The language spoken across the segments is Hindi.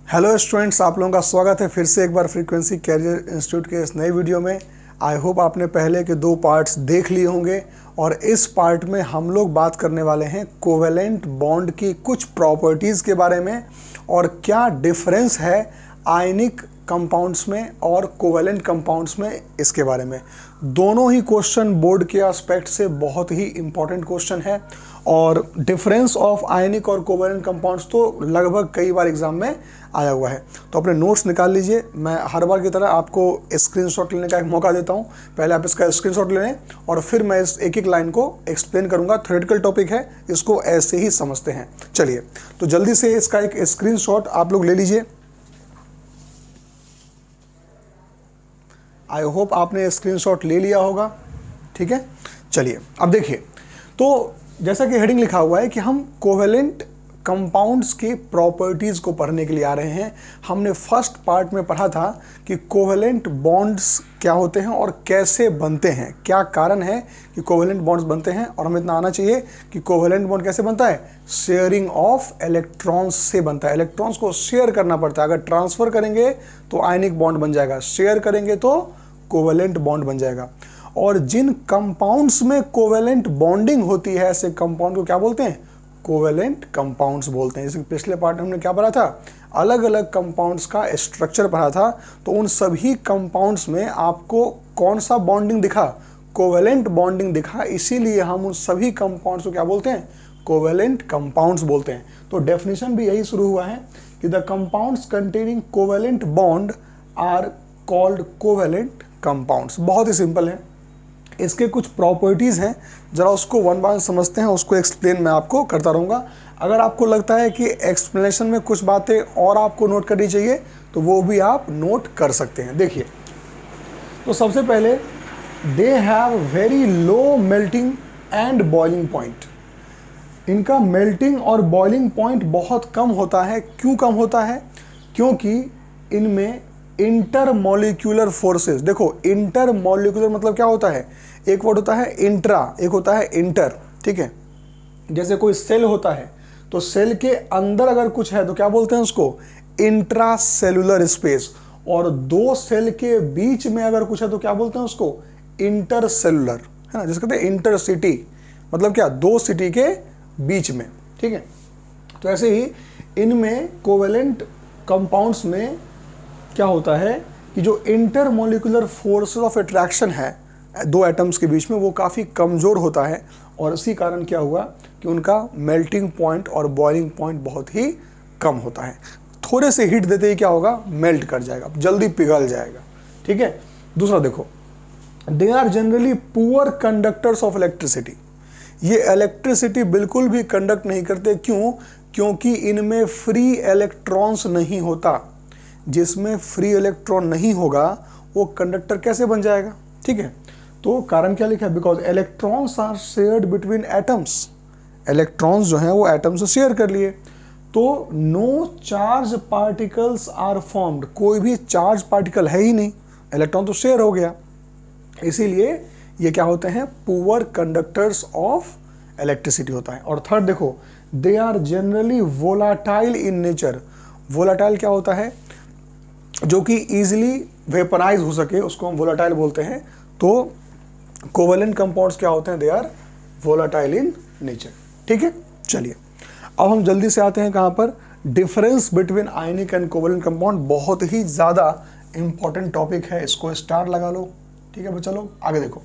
हेलो स्टूडेंट्स, आप लोगों का स्वागत है फिर से एक बार फ्रीक्वेंसी कैरियर इंस्टीट्यूट के इस नए वीडियो में। आई होप आपने पहले के 2 पार्ट्स देख लिए होंगे और इस पार्ट में हम लोग बात करने वाले हैं कोवेलेंट बॉन्ड की कुछ प्रॉपर्टीज़ के बारे में और क्या डिफरेंस है आयनिक कंपाउंड्स में और कोवेलेंट कंपाउंड्स में, इसके बारे में। दोनों ही क्वेश्चन बोर्ड के एस्पेक्ट से बहुत ही इंपॉर्टेंट क्वेश्चन है और डिफरेंस ऑफ आयनिक और कोवेलेंट कंपाउंड्स तो लगभग कई बार एग्जाम में आया हुआ है। तो अपने नोट्स निकाल लीजिए। मैं हर बार की तरह आपको स्क्रीनशॉट लेने का एक मौका देता हूं। पहले आप इसका स्क्रीनशॉट ले लें और फिर मैं इस एक एक लाइन को एक्सप्लेन करूंगा। थ्योरेटिकल टॉपिक है, इसको ऐसे ही समझते हैं। चलिए, तो जल्दी से इसका एक स्क्रीनशॉट आप लोग ले लीजिए। आई होप आपने स्क्रीनशॉट ले लिया होगा। ठीक है, चलिए अब देखिए। तो जैसा कि हेडिंग लिखा हुआ है कि हम कोवेलेंट कंपाउंड्स के प्रॉपर्टीज़ को पढ़ने के लिए आ रहे हैं। हमने फर्स्ट पार्ट में पढ़ा था कि कोवेलेंट बॉन्ड्स क्या होते हैं और कैसे बनते हैं, क्या कारण है कि कोवेलेंट बॉन्ड्स बनते हैं। और हमें इतना आना चाहिए कि कोवेलेंट बॉन्ड कैसे बनता है, शेयरिंग ऑफ इलेक्ट्रॉन्स से बनता है। इलेक्ट्रॉन्स को शेयर करना पड़ता है। अगर ट्रांसफ़र करेंगे तो आयनिक बॉन्ड बन जाएगा, शेयर करेंगे तो कोवेलेंट बॉन्ड बन जाएगा। और जिन कंपाउंड्स में कोवेलेंट बॉन्डिंग होती है, ऐसे कंपाउंड को क्या बोलते हैं, कोवेलेंट कंपाउंड्स बोलते हैं। जैसे पिछले पार्ट में हमने क्या पढ़ा था, अलग अलग कंपाउंड्स का स्ट्रक्चर पढ़ा था। तो उन सभी कंपाउंड्स में आपको कौन सा बॉन्डिंग दिखा, कोवेलेंट बॉन्डिंग दिखा। इसीलिए हम उन सभी कंपाउंड्स को क्या बोलते हैं, कोवेलेंट कंपाउंड्स बोलते हैं। तो डेफिनेशन भी यही शुरू हुआ है कि the compounds containing covalent bond are called covalent compounds. बहुत ही सिंपल है। इसके कुछ प्रॉपर्टीज़ हैं, ज़रा उसको वन बाय वन समझते हैं। उसको एक्सप्लेन मैं आपको करता रहूँगा। अगर आपको लगता है कि एक्सप्लेनेशन में कुछ बातें और आपको नोट करनी चाहिए तो वो भी आप नोट कर सकते हैं। देखिए, तो सबसे पहले they have very low melting and boiling point. इनका मेल्टिंग और बॉइलिंग पॉइंट बहुत कम होता है। क्यों कम होता है? क्योंकि इनमें इंटरमॉलिक्यूलर फोर्सेस, देखो इंटरमॉलिक्यूलर मतलब क्या होता है, एक वर्ड होता है इंट्रा, एक होता है इंटर। ठीक है, जैसे कोई सेल होता है तो सेल के अंदर अगर कुछ है तो क्या बोलते हैं उसको, इंट्रा सेलुलर स्पेस। और 2 सेल के बीच में अगर कुछ है तो क्या बोलते हैं उसको, इंटर सेलुलर, है ना। जिसको कहते हैं इंटर सिटी, मतलब क्या, 2 सिटी के बीच में। ठीक है, तो ऐसे ही इनमें कोवेलेंट कंपाउंड्स में क्या होता है कि जो इंटरमॉलिक्यूलर फोर्स ऑफ अट्रैक्शन है 2 एटम्स के बीच में, वो काफ़ी कमज़ोर होता है। और इसी कारण क्या हुआ कि उनका मेल्टिंग पॉइंट और बॉइलिंग पॉइंट बहुत ही कम होता है। थोड़े से हीट देते ही क्या होगा, मेल्ट कर जाएगा, जल्दी पिघल जाएगा। ठीक है, दूसरा देखो, they are generally poor conductors of electricity. ये इलेक्ट्रिसिटी बिल्कुल भी कंडक्ट नहीं करते। क्यों? क्योंकि इनमें फ्री इलेक्ट्रॉन्स नहीं होता। जिसमें फ्री इलेक्ट्रॉन नहीं होगा वो कंडक्टर कैसे बन जाएगा? ठीक है, तो कारण क्या लिखा है, because electrons are shared between atoms. Electrons जो हैं वो एटम से शेयर कर लिए, तो no charge particles are formed. कोई भी चार्ज पार्टिकल है ही नहीं, इलेक्ट्रॉन तो शेयर हो गया। इसीलिए ये क्या होते हैं, पुअर कंडक्टर्स ऑफ इलेक्ट्रिसिटी होता है। और थर्ड देखो, they are generally volatile in nature. Volatile क्या होता है, जो कि ईजिली वेपराइज हो सके, उसको हम वोलाटाइल बोलते हैं। तो कोवेलेंट कंपाउंड्स क्या होते हैं, they are volatile in nature. ठीक है, चलिए अब हम जल्दी से आते हैं कहाँ पर, difference between ionic and covalent compound. बहुत ही ज़्यादा इंपॉर्टेंट टॉपिक है, इसको स्टार लगा लो। ठीक है बच्चा लोग, आगे देखो।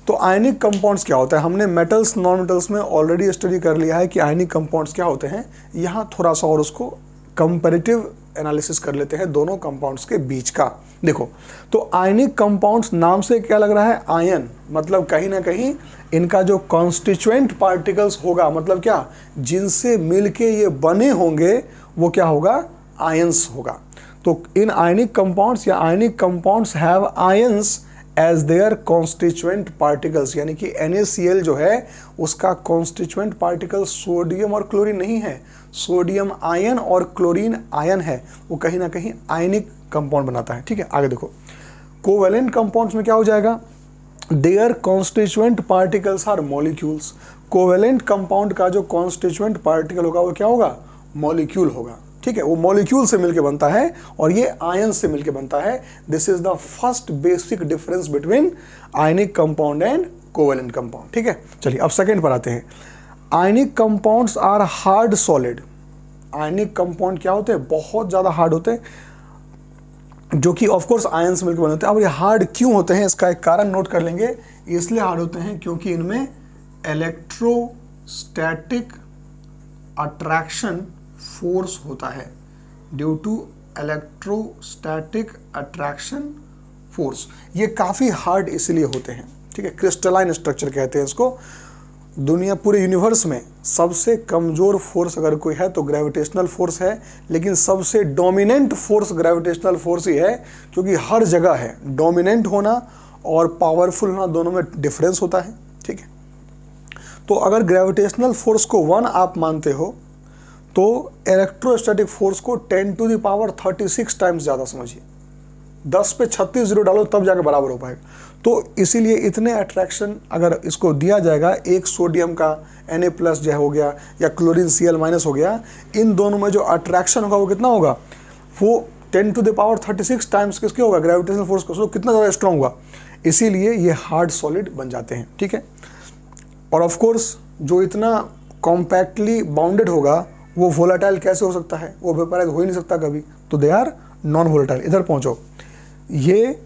तो आयनिक कंपाउंड्स क्या होता है, हमने मेटल्स नॉन मेटल्स में ऑलरेडी स्टडी कर लिया है कि आयनिक कंपाउंड्स क्या होते हैं। यहाँ थोड़ा सा और उसको कंपैरेटिव एनालिसिस कर लेते हैं दोनों कंपाउंड्स के बीच का। देखो, तो आयनिक कंपाउंड्स नाम से क्या लग रहा है, आयन, मतलब कहीं ना कहीं इनका जो कॉन्स्टिट्यूएंट पार्टिकल्स होगा, मतलब क्या, जिनसे मिलके ये बने होंगे, वो क्या होगा, आयंस होगा। तो इन आयनिक कंपाउंड्स या ionic compounds have ions as their constituent particles. यानी कि NaCl जो है उसका कॉन्स्टिट्यूएंट पार्टिकल सोडियम और क्लोरीन नहीं है, सोडियम आयन और क्लोरीन आयन है। वो कहीं ना कहीं आयनिक कंपाउंड बनाता है। ठीक है, आगे देखो, कोवेलेंट कंपाउंड्स में क्या हो जाएगा, their constituent particles are molecules. Covalent compound का जो कॉन्स्टिट्यूएंट पार्टिकल होगा वो क्या होगा, मॉलिक्यूल होगा। ठीक है, वो मॉलिक्यूल से मिलके बनता है और ये आयन से मिलके बनता है। This is the first basic difference between ionic compound and covalent compound. ठीक है, चलिए अब सेकंड पर आते हैं। Ionic compounds are hard solid. Ionic compound क्या होते हैं? बहुत ज़्यादा हार्ड होते हैं, जो कि ऑफ कोर्स आयन से मिलकर बने होते हैं। अब ये हार्ड क्यों होते हैं, इसका एक कारण नोट कर लेंगे। इसलिए हार्ड होते हैं क्योंकि इनमें इलेक्ट्रोस्टैटिक अट्रैक्शन फोर्स होता है। Due to electrostatic attraction force, ये काफ़ी हार्ड इसलिए होते हैं। ठीक है, क्रिस्टलाइन स्ट्रक्चर कहते हैं इसको। दुनिया, पूरे यूनिवर्स में सबसे कमज़ोर फोर्स अगर कोई है तो ग्रेविटेशनल फोर्स है, लेकिन सबसे डोमिनेंट फोर्स ग्रेविटेशनल फोर्स ही है, क्योंकि हर जगह है। डोमिनेंट होना और पावरफुल होना दोनों में डिफरेंस होता है। ठीक है, तो अगर ग्रेविटेशनल फोर्स को 1 आप मानते हो तो इलेक्ट्रोस्टैटिक फोर्स को 10⁻36 टाइम्स ज़्यादा समझिए। 10 पे 36 जीरो डालो तब जाके बराबर हो पाएगा। तो इसीलिए इतने अट्रैक्शन अगर इसको दिया जाएगा, एक सोडियम का Na+ जो हो गया या क्लोरीन Cl- हो गया, इन दोनों में जो अट्रैक्शन होगा वो कितना होगा? वो 10⁻36 टाइम्स किसके होगा? ग्रेविटेशनल फोर्स को। कितना ज़्यादा स्ट्रॉन्ग हुआ, इसीलिए ये हार्ड सॉलिड बन जाते हैं। ठीक है, और ऑफ कोर्स जो इतना कॉम्पैक्टली बाउंडेड होगा वो वोलेटाइल कैसे हो सकता है? वो वेपराइज हो ही नहीं सकता कभी, तो दे आर नॉन वोलेटाइल। इधर पहुंचो, ये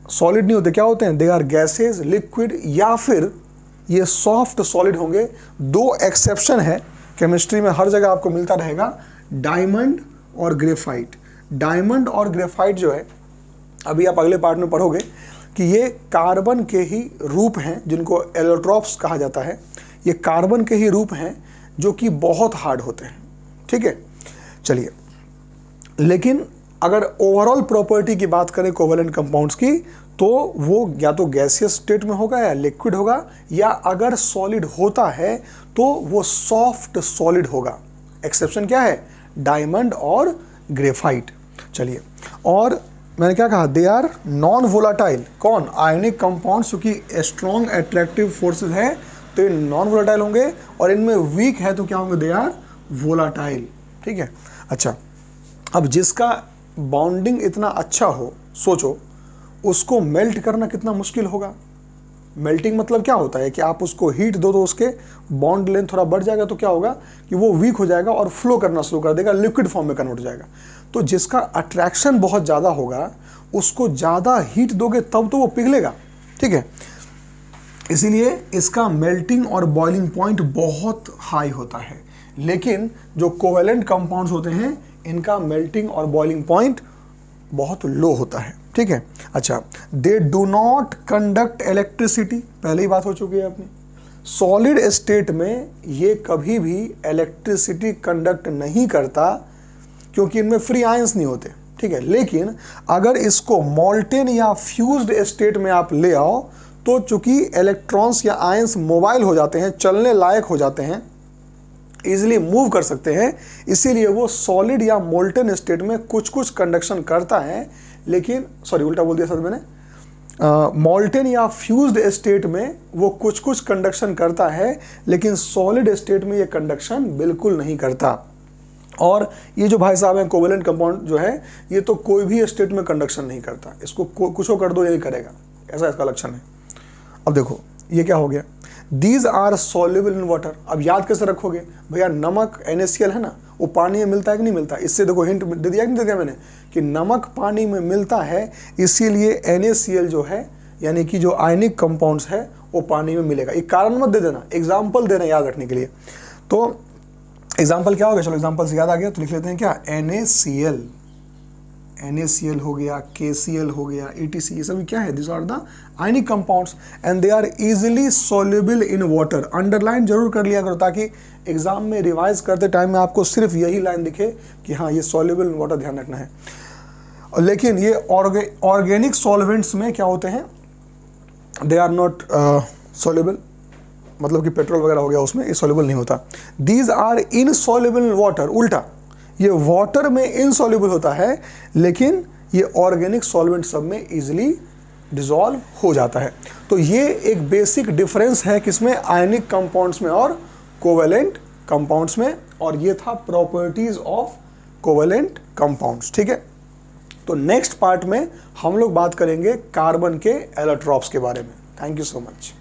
सॉलिड नहीं होते, क्या होते हैं? दे आर गैसेज, लिक्विड, या फिर ये सॉफ्ट सॉलिड होंगे। 2 एक्सेप्शन है केमिस्ट्री में, हर जगह आपको मिलता रहेगा, डायमंड और ग्रेफाइट। डायमंड और ग्रेफाइट जो है, अभी आप अगले पार्ट में पढ़ोगे कि ये कार्बन के ही रूप हैं, जिनको एलोट्रॉप्स कहा जाता है। ये कार्बन के ही रूप हैं जो कि बहुत हार्ड होते हैं। ठीक है, चलिए, लेकिन अगर ओवरऑल प्रॉपर्टी की बात करें कोवेलेंट कंपाउंड्स की, तो वो या तो गैसियस स्टेट में होगा या लिक्विड होगा, या अगर सॉलिड होता है तो वो सॉफ्ट सॉलिड होगा। एक्सेप्शन क्या है? डायमंड और ग्रेफाइट। चलिए, और मैंने क्या कहा? They are non volatile. कौन? आयनिक कंपाउंड्स, क्योंकि स्ट्रॉन्ग अट्रैक्टिव फोर्सेस है तो ये नॉन वोलाटाइल होंगे, और इनमें वीक है तो क्या होंगे? They are volatile. ठीक है, अच्छा, अब जिसका बॉन्डिंग इतना अच्छा हो, सोचो उसको मेल्ट करना कितना मुश्किल होगा। मेल्टिंग मतलब क्या होता है कि आप उसको हीट दो तो उसके बॉन्ड लेंथ थोड़ा बढ़ जाएगा, तो क्या होगा कि वो वीक हो जाएगा और फ्लो करना शुरू कर देगा, लिक्विड फॉर्म में कन्वर्ट हो जाएगा। तो जिसका अट्रैक्शन बहुत ज़्यादा होगा, उसको ज़्यादा हीट दोगे तब तो वो पिघलेगा। ठीक है, इसीलिए इसका मेल्टिंग और बॉइलिंग पॉइंट बहुत हाई होता है। लेकिन जो कोवेलेंट कंपाउंड्स होते हैं, इनका मेल्टिंग और बॉइलिंग पॉइंट बहुत लो होता है। ठीक है, अच्छा, they do not conduct electricity, पहले ही बात हो चुकी है अपनी। सॉलिड स्टेट में ये कभी भी इलेक्ट्रिसिटी कंडक्ट नहीं करता, क्योंकि इनमें फ्री आयंस नहीं होते। ठीक है, लेकिन अगर इसको मॉल्टेन या फ्यूज्ड स्टेट में आप ले आओ, तो चूंकि इलेक्ट्रॉन्स या आयंस मोबाइल हो जाते हैं, चलने लायक हो जाते हैं, इजीली मूव कर सकते हैं, इसीलिए वो सॉलिड या मोल्टन स्टेट में कुछ कुछ कंडक्शन करता है। लेकिन सॉरी, उल्टा बोल दिया सर मैंने, मोल्टन या फ्यूज्ड स्टेट में वो कुछ कुछ कंडक्शन करता है, लेकिन सॉलिड स्टेट में ये कंडक्शन बिल्कुल नहीं करता। और ये जो भाई साहब हैं कोवेलेंट कंपाउंड जो है, ये तो कोई भी स्टेट में कंडक्शन नहीं करता, इसको कुछ कर दो यही करेगा, ऐसा इसका लक्षण है। अब देखो ये क्या हो गया, these are soluble in water. अब याद कैसे रखोगे भैया, नमक NaCl है ना, वो पानी में मिलता है कि नहीं मिलता? इससे देखो हिंट दे दिया कि नहीं दे दिया मैंने, कि नमक पानी में मिलता है, इसीलिए NaCl जो है, यानी कि जो आयनिक कंपाउंड्स है, वो पानी में मिलेगा। एक कारण मत दे देना, एग्जाम्पल देना याद रखने के लिए। तो एग्जाम्पल क्या हो गया? चलो एग्जाम्पल से याद आ गया तो लिख लेते हैं क्या? NaCl हो गया, KCl हो गया, ETC, ये सभी क्या है? This are the ionic compounds and they are easily soluble in water. Underline जरूर कर लिया करो, ताकि एग्जाम में रिवाइज करते टाइम में आपको सिर्फ यही लाइन दिखे कि हाँ ये सॉल्युबल इन वाटर, ध्यान रखना है। लेकिन ये ऑर्गेनिक सॉल्वेंट्स में क्या होते हैं? दे आर नॉट सॉल्युबल, मतलब कि पेट्रोल वगैरह हो गया, उसमें ये सॉल्युबल नहीं होता। These are insoluble in water, उल्टा, ये वाटर में इनसॉल्युबल होता है, लेकिन ये ऑर्गेनिक सॉल्वेंट सब में इजीली डिसॉल्व हो जाता है। तो ये एक बेसिक डिफरेंस है किसमें? आयनिक कंपाउंड्स में और कोवेलेंट कंपाउंड्स में। और ये था प्रॉपर्टीज ऑफ कोवेलेंट कंपाउंड्स, ठीक है। तो नेक्स्ट पार्ट में हम लोग बात करेंगे कार्बन के एलोट्रॉप्स के बारे में। Thank you so much.